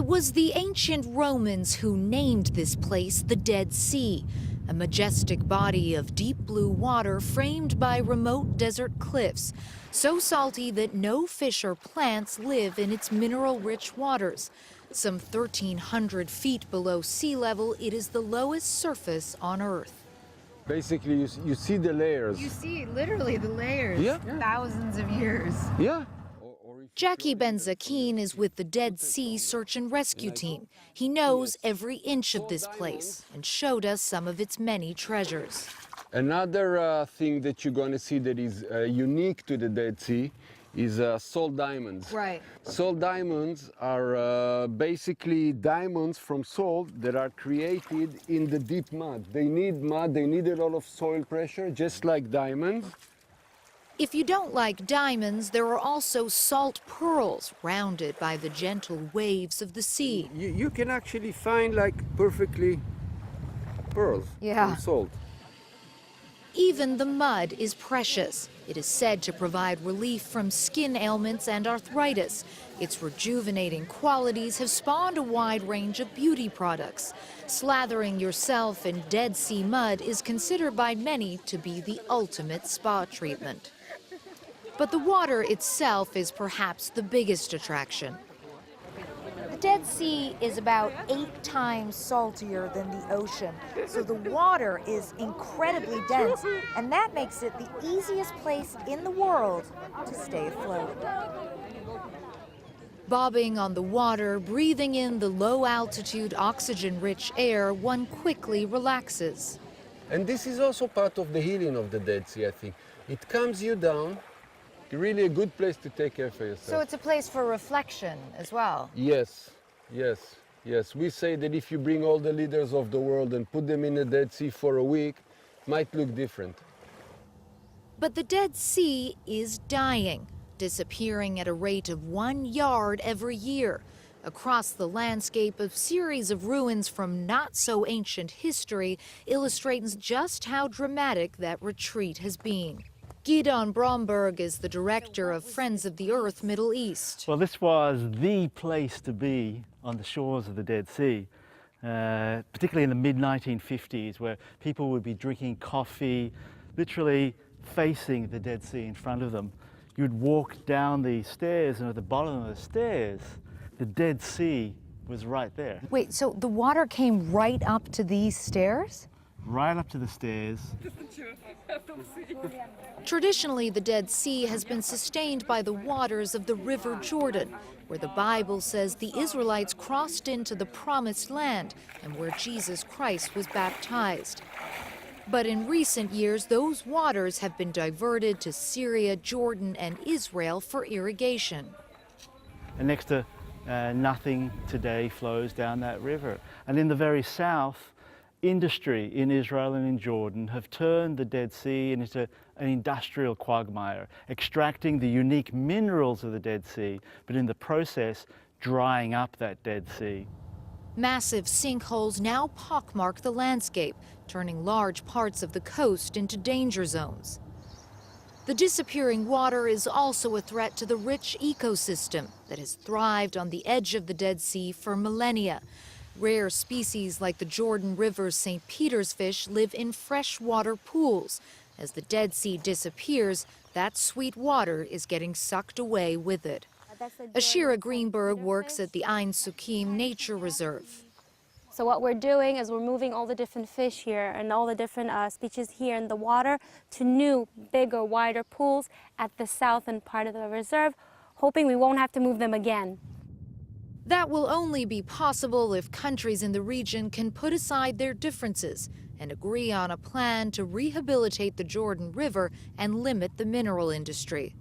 It was the ancient Romans who named this place the Dead Sea, a majestic body of deep blue water framed by remote desert cliffs, so salty that no fish or plants live in its mineral-rich waters. Some 1,300 feet below sea level, it is the lowest surface on Earth. Basically, you see the layers. You see literally the layers, Yeah. thousands of years. Yeah. Jackie Benzakin is with the Dead Sea Search and Rescue Team. He knows every inch of this place and showed us some of its many treasures. Another thing that you're going to see that is unique to the Dead Sea is salt diamonds. Right. Salt diamonds are basically diamonds from salt that are created in the deep mud. They need mud, they need a lot of soil pressure, just like diamonds. If you don't like diamonds, there are also salt pearls, rounded by the gentle waves of the sea. You can actually find like perfectly pearls Yeah. from salt. Even the mud is precious. It is said to provide relief from skin ailments and arthritis. Its rejuvenating qualities have spawned a wide range of beauty products. Slathering yourself in Dead Sea mud is considered by many to be the ultimate spa treatment. But the water itself is perhaps the biggest attraction. The Dead Sea is about 8 times saltier than the ocean, so the water is incredibly dense, and that makes it the easiest place in the world to stay afloat. Bobbing on the water, breathing in the low-altitude, oxygen-rich air, one quickly relaxes. And this is also part of the healing of the Dead Sea, I think. It calms you down. Really a good place to take care of yourself. So it's a place for reflection as well. Yes, yes, yes. We say that if you bring all the leaders of the world and put them in the Dead Sea for a week, it might look different. But the Dead Sea is dying, disappearing at a rate of 1 yard every year. Across the landscape, a series of ruins from not-so-ancient history illustrates just how dramatic that retreat has been. Gidon Bromberg is the director of Friends of the Earth Middle East. Well, this was the place to be on the shores of the Dead Sea, particularly in the mid-1950s, where people would be drinking coffee, literally facing the Dead Sea in front of them. You'd walk down the stairs, and at the bottom of the stairs, the Dead Sea was right there. Wait, so the water came right up to these stairs? Right up to the stairs. Traditionally, the Dead Sea has been sustained by the waters of the River Jordan, where the Bible says the Israelites crossed into the Promised Land and where Jesus Christ was baptized. But in recent years, those waters have been diverted to Syria, Jordan, and Israel for irrigation. And next to nothing today flows down that river. And in the very south, industry in Israel and in Jordan have turned the Dead Sea into an industrial quagmire, extracting the unique minerals of the Dead Sea, but in the process, drying up that Dead Sea. Massive sinkholes now pockmark the landscape, turning large parts of the coast into danger zones. The disappearing water is also a threat to the rich ecosystem that has thrived on the edge of the Dead Sea for millennia. Rare species like the Jordan River's St. Peter's fish live in freshwater pools. As the Dead Sea disappears, that sweet water is getting sucked away with it. Ashira Greenberg works at the Ein Sukim Nature Reserve. So what we're doing is we're moving all the different fish here and all the different species here in the water to new, bigger, wider pools at the southern part of the reserve, hoping we won't have to move them again. That will only be possible if countries in the region can put aside their differences and agree on a plan to rehabilitate the Jordan River and limit the mineral industry.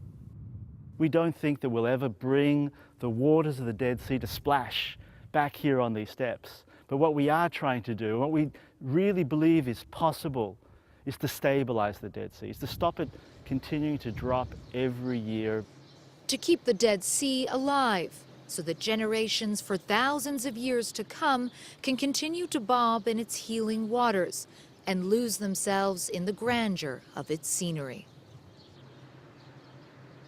We don't think that we'll ever bring the waters of the Dead Sea to splash back here on these steps. But what we are trying to do, what we really believe is possible, is to stabilize the Dead Sea, is to stop it continuing to drop every year. To keep the Dead Sea alive, so that generations for thousands of years to come can continue to bob in its healing waters and lose themselves in the grandeur of its scenery.